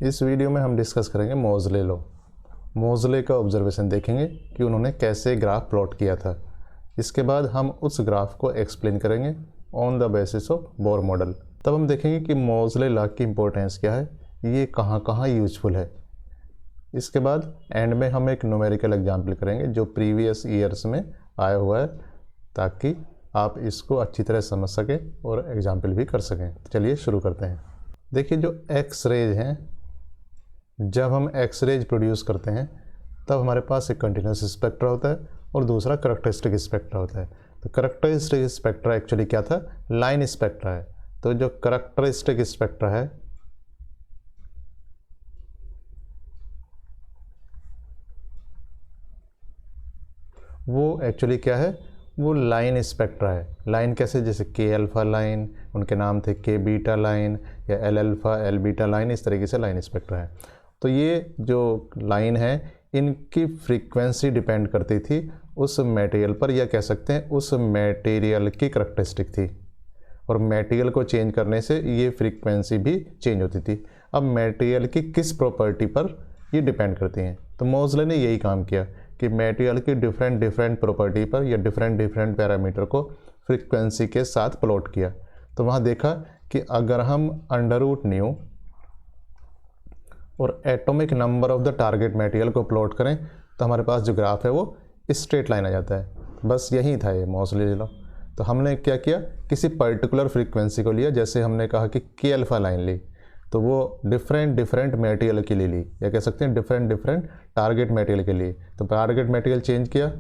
इस वीडियो में हम डिस्कस करेंगे मोज़ले लॉ। मोज़ले का ऑब्जर्वेशन देखेंगे कि उन्होंने कैसे ग्राफ प्लॉट किया था। इसके बाद हम उस ग्राफ को एक्सप्लेन करेंगे on the basis of Bohr model. तब हम देखेंगे कि मोज़ले लॉ की इम्पोर्टेंस क्या है, ये कहाँ कहाँ यूजफुल है। इसके बाद एंड में हम एक न्यूमेरिकल एग्जाम्पल करेंगे जो प्रीवियस ईयर्स में आया हुआ है, ताकि आप इसको अच्छी तरह समझ सकें और एग्जाम्पल भी कर सकें। चलिए शुरू करते हैं। देखिए, जो एक्स रेज हैं, जब हम एक्स रेज प्रोड्यूस करते हैं तब हमारे पास एक कंटिन्यूस स्पेक्ट्रा होता है और दूसरा करैक्टरिस्टिक स्पेक्ट्रा होता है। तो करैक्टरिस्टिक स्पेक्ट्रा एक्चुअली क्या था, लाइन स्पेक्ट्रा है। तो जो करैक्टरिस्टिक स्पेक्ट्रा है वो एक्चुअली क्या है, वो लाइन स्पेक्ट्रा है। लाइन कैसे, जैसे के अल्फ़ा लाइन, उनके नाम थे के बीटा लाइन या L alpha L beta line, इस तरीके से लाइन स्पेक्ट्रा है। तो ये जो लाइन है इनकी फ्रीक्वेंसी डिपेंड करती थी उस मटेरियल पर, या कह सकते हैं उस मटेरियल की करैक्टरिस्टिक थी, और मटेरियल को चेंज करने से ये फ्रीक्वेंसी भी चेंज होती थी। अब मटेरियल की किस प्रॉपर्टी पर ये डिपेंड करती हैं, तो मोज़ले ने यही काम किया कि मटेरियल की डिफरेंट प्रॉपर्टी पर या डिफरेंट पैरामीटर को फ्रीक्वेंसी के साथ प्लॉट किया। तो वहाँ देखा कि अगर हम √μ और atomic number of the target material को प्लॉट करें तो हमारे पास जो ग्राफ है वो स्ट्रेट लाइन आ जाता है। बस यही था ये मोज़ले लॉ। तो हमने क्या किया, किसी पर्टिकुलर फ्रीक्वेंसी को लिया, जैसे हमने कहा कि के अल्फ़ा लाइन ली, तो वो डिफरेंट मटेरियल के लिए ली, या कह सकते हैं डिफरेंट टारगेट मटेरियल के लिए। तो टारगेट मटेरियल चेंज किया,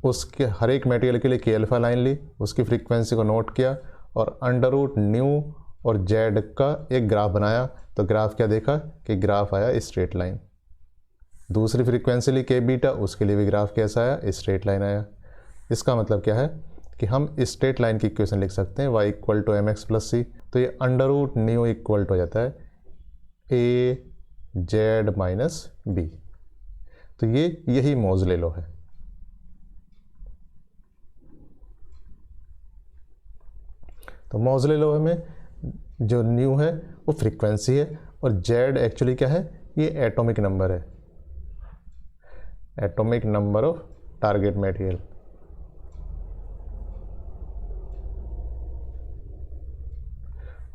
उसके हर एक मटेरियल के लिए के अल्फ़ा लाइन ली, उसकी फ्रीक्वेंसी को नोट किया और √μ और जेड का एक ग्राफ बनाया। तो ग्राफ क्या देखा कि ग्राफ आया स्ट्रेट लाइन। दूसरी फ्रीक्वेंसी ली के बीटा, उसके लिए भी ग्राफ कैसा आया, स्ट्रेट लाइन आया। इसका मतलब क्या है कि हम स्ट्रेट लाइन की इक्वेशन लिख सकते हैं y = mx + c। तो ये √μ इक्वल हो जाता है az - b। तो ये यही मोज़ले लॉ है। तो मोज़ले लॉ में जो न्यू है वो फ्रीक्वेंसी है और जेड एक्चुअली क्या है, ये एटॉमिक नंबर है, atomic number of target material.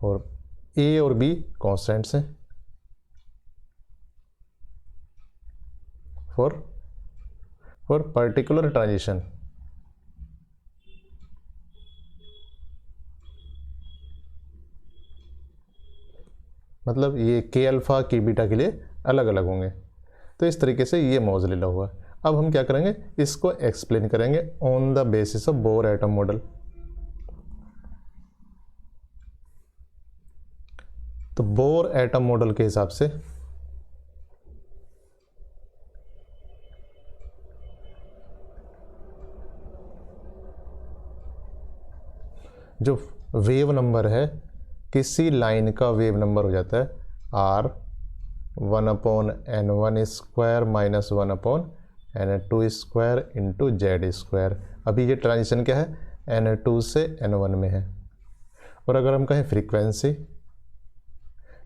और ए और बी कॉन्स्टेंट्स हैं फॉर पर्टिकुलर ट्रांजिशन। मतलब ये के अल्फ़ा के बीटा के लिए अलग अलग होंगे। तो इस तरीके से ये मोज़ले लॉ हुआ। अब हम क्या करेंगे, इसको एक्सप्लेन करेंगे on the basis of bore atom model. तो बोर एटम मॉडल के हिसाब से जो वेव नंबर है, किसी लाइन का वेव नंबर हो जाता है r 1/n1² - 1/n2² into z²। अभी ये ट्रांजिशन क्या है, n2 से n1 में है। और अगर हम कहें फ्रीक्वेंसी,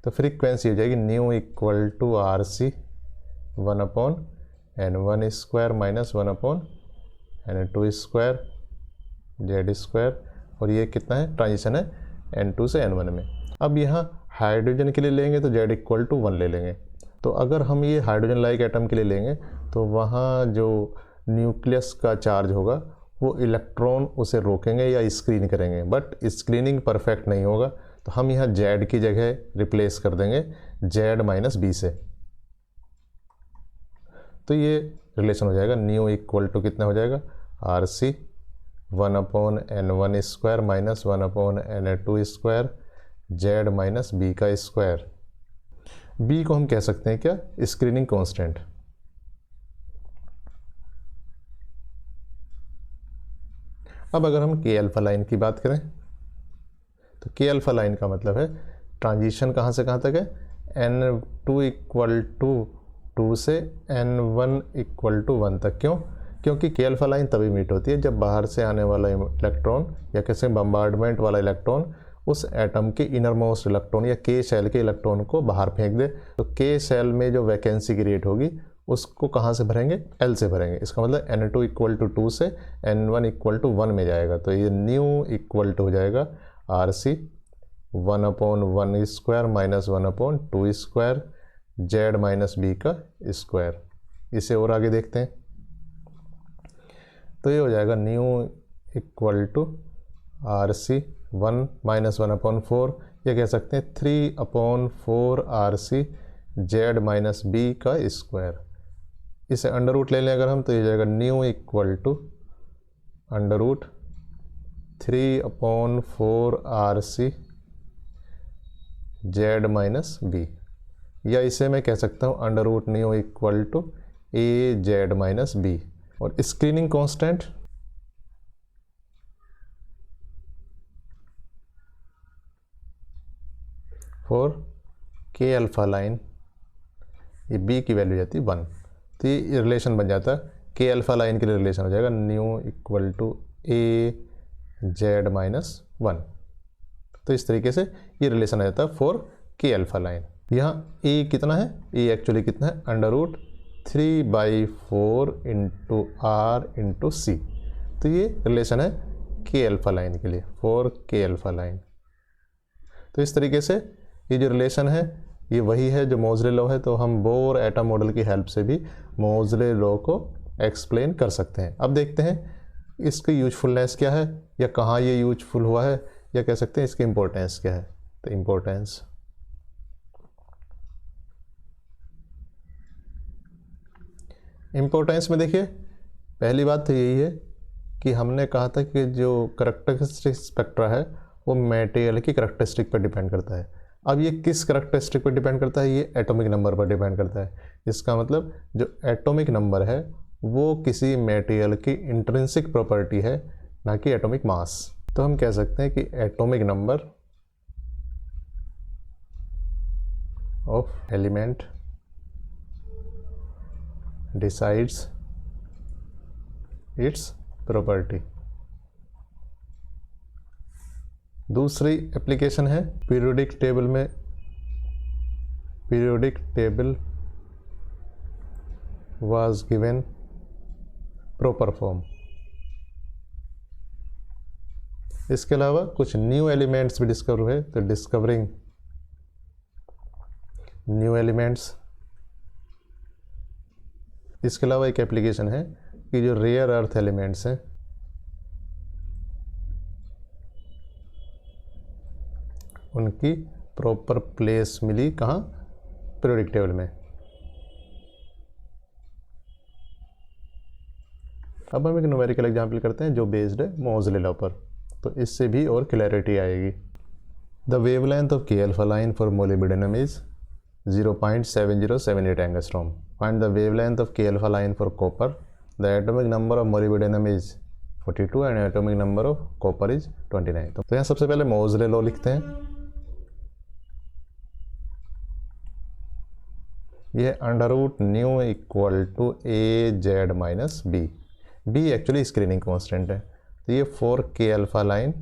तो फ्रीक्वेंसी हो जाएगी new equal to RC 1/n1² - 1/n2² z²। और ये कितना है, ट्रांजिशन है n2 से n1 में। अब यहाँ हाइड्रोजन के लिए लेंगे तो z = 1 ले लेंगे। तो अगर हम ये हाइड्रोजन लाइक एटम के लिए लेंगे तो वहाँ जो न्यूक्लियस का चार्ज होगा वो इलेक्ट्रॉन उसे रोकेंगे या स्क्रीन करेंगे, बट स्क्रीनिंग परफेक्ट नहीं होगा। तो हम यहाँ z की जगह रिप्लेस कर देंगे z - b से। तो ये रिलेशन हो जाएगा न्यू इक्वल टू कितना हो जाएगा, RC 1/n1² - 1/n2² z - b²। b को हम कह सकते हैं क्या, स्क्रीनिंग कांस्टेंट। अब अगर हम के अल्फ़ा लाइन की बात करें तो के अल्फ़ा लाइन का मतलब है ट्रांजिशन कहाँ से कहाँ तक है, n2 = 2 से n1 = 1 तक। क्यों, क्योंकि के अल्फ़ा लाइन तभी मीट होती है जब बाहर से आने वाला इलेक्ट्रॉन या किसी बम्बार्डमेंट वाला इलेक्ट्रॉन उस एटम के इनर मोस्ट इलेक्ट्रॉन या के शेल के इलेक्ट्रॉन को बाहर फेंक दे, तो के शेल में जो वैकेंसी क्रिएट होगी उसको कहाँ से भरेंगे, L से भरेंगे। इसका मतलब N2 इक्वल टू 2 से N1 इक्वल टू 1 में जाएगा। तो ये न्यू इक्वल टू हो जाएगा RC 1/1 square minus 1/2 square Z minus B का स्क्वायर। इसे और आगे देखते हैं, तो ये हो जाएगा न्यू इक्वल टू RC 1 माइनस 1/4, या कह सकते हैं 3/4 RC Z माइनस B का स्क्वायर। इसे अंडर रूट ले लें अगर हम, तो ये जाएगा nu equal to under root 3/4 RC Z minus B, या इसे मैं कह सकता हूँ under root nu equal to AZ minus B। और screening constant for K alpha line, ये B की वैल्यू जाती है 1, तो ये रिलेशन बन जाता है के अल्फा लाइन के लिए रिलेशन हो जाएगा nu equal to AZ minus 1। तो इस तरीके से ये रिलेशन आ जाता है फॉर के अल्फा लाइन। यहाँ A कितना है, A एक्चुअली कितना है, under root 3/4 into R into C। तो ये रिलेशन है के अल्फा लाइन के लिए, फॉर के अल्फा लाइन। तो इस तरीके से ये जो रिलेशन है ये वही है जो मोज़ले लॉ है। तो हम बोर एटम मॉडल की हेल्प से भी मोज़ले लॉ को एक्सप्लेन कर सकते हैं। अब देखते हैं इसकी यूजफुलनेस क्या है, या कहाँ ये यूजफुल हुआ है, या कह सकते हैं इसकी इम्पोर्टेंस क्या है। तो इम्पोर्टेंस में देखिए, पहली बात तो यही है कि हमने कहा था कि जो करैक्टरिस्टिक स्पेक्ट्रा है वो मटेरियल की करैक्टरिस्टिक पर डिपेंड करता है। अब ये किस करैक्टरिस्टिक पर डिपेंड करता है, ये एटॉमिक नंबर पर डिपेंड करता है। इसका मतलब जो एटॉमिक नंबर है वो किसी मटेरियल की इंट्रिंसिक प्रॉपर्टी है, ना कि एटॉमिक मास। तो हम कह सकते हैं कि atomic number of element decides it's property. दूसरी एप्लीकेशन है पीरियोडिक टेबल में, periodic table was given proper form. इसके अलावा कुछ न्यू एलिमेंट्स भी डिस्कवर हुए, तो डिस्कवरिंग न्यू एलिमेंट्स। इसके अलावा एक एप्लीकेशन है कि जो रेयर अर्थ एलिमेंट्स हैं उनकी प्रॉपर प्लेस मिली कहाँ, पीरियोडिक टेबल में। अब हम एक न्यूमेरिकल एग्जाम्पल करते हैं जो बेस्ड है मोज़ले लॉ पर, तो इससे भी और क्लैरिटी आएगी। The wavelength of K alpha line for molybdenum is 0.7078 angstrom. Find the wavelength of K alpha line for copper. The atomic number of molybdenum is 42 and atomic number of copper is 29। तो यहाँ सबसे पहले मोज़ले law लिखते हैं। यह under root nu equal to AZ minus B। B actually screening constant है, तो ये for K alpha line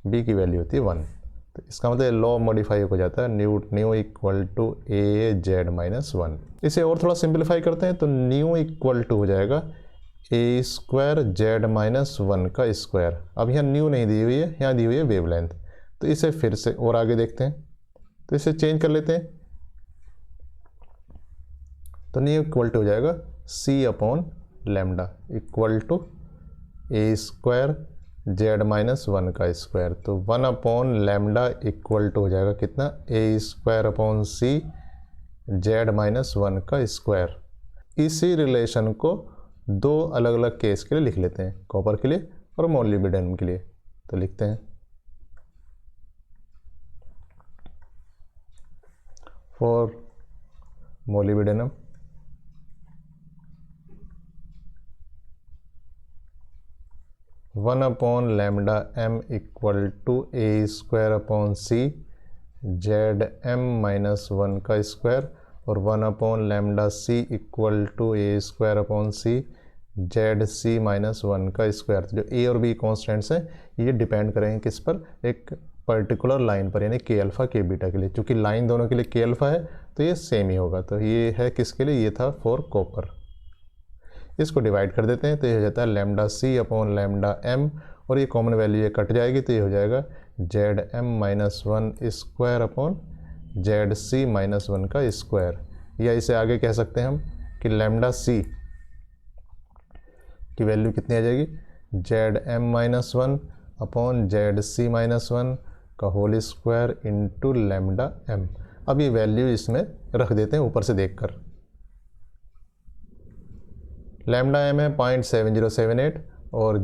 B की वैल्यू होती है 1। तो इसका मतलब लॉ मॉडिफाई हो जाता है nu equal to AZ minus 1। इसे और थोड़ा सिंप्लीफाई करते हैं, तो न्यू इक्वल टू हो जाएगा A स्क्वायर Z माइनस 1 का स्क्वायर। अब यहाँ न्यू नहीं दी हुई है, यहाँ दी हुई है वेवलेंथ। तो इसे फिर से और आगे देखते हैं, तो इसे चेंज कर लेते हैं। तो न्यू इक्वल टू हो जाएगा C upon lambda equal to A square Z minus 1 का स्क्वायर। तो 1 अपॉन लैम्डा इक्वल टू हो जाएगा कितना, A square upon C Z minus 1 का स्क्वायर। इसी रिलेशन को दो अलग अलग केस के लिए लिख लेते हैं, कॉपर के लिए और मोलिब्डेनम के लिए। तो लिखते हैं for molybdenum one upon lambda m equal to A square upon C ZM minus 1 का स्क्वायर, और 1 upon lambda C equal to A square upon C Z C minus 1 का स्क्वायर। जो ए और बी कॉन्स्टेंट्स हैं ये डिपेंड करेंगे किस पर, एक पर्टिकुलर लाइन पर, यानी के अल्फ़ा के बीटा के लिए। चूँकि लाइन दोनों के लिए के अल्फ़ा है तो ये सेम ही होगा। तो ये है किसके लिए, ये था फॉर कॉपर। इसको डिवाइड कर देते हैं तो ये हो जाता है लैम्डा सी अपॉन लैम्डा एम, और ये कॉमन वैल्यू ये कट जाएगी तो ये हो जाएगा Z M minus 1 square upon Z C minus 1 का स्क्वायर। या इसे आगे कह सकते हैं हम कि लैम्डा सी की वैल्यू कितनी आ जाएगी, Z M minus 1 upon Z C minus 1 का whole square into lambda M. अब ये वैल्यू इसमें रख देते हैं ऊपर से देखकर। लैम्डा एम है 0.7078 और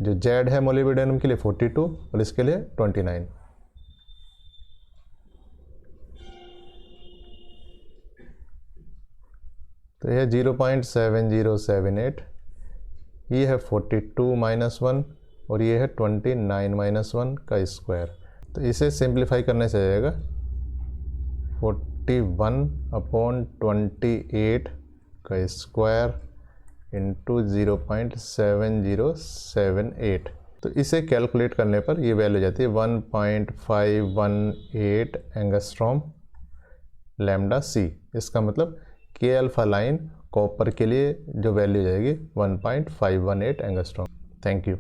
जो जेड है मोलिब्डेनम के लिए 42 और इसके लिए 29। तो यह 0.7078, ये है 42 माइनस 1 और ये है 29 माइनस 1 का स्क्वायर। तो इसे सिंप्लीफाई करने से जाएगा 41 अपॉन 28 का स्क्वायर इंटू 0.7078। तो इसे कैलकुलेट करने पर ये वैल्यू जाती है 1.518 एंगस्ट्रॉम लैम्डा सी। इसका मतलब के अल्फ़ा लाइन कॉपर के लिए जो वैल्यू जाएगी 1.518 एंगस्ट्रॉम। Thank you.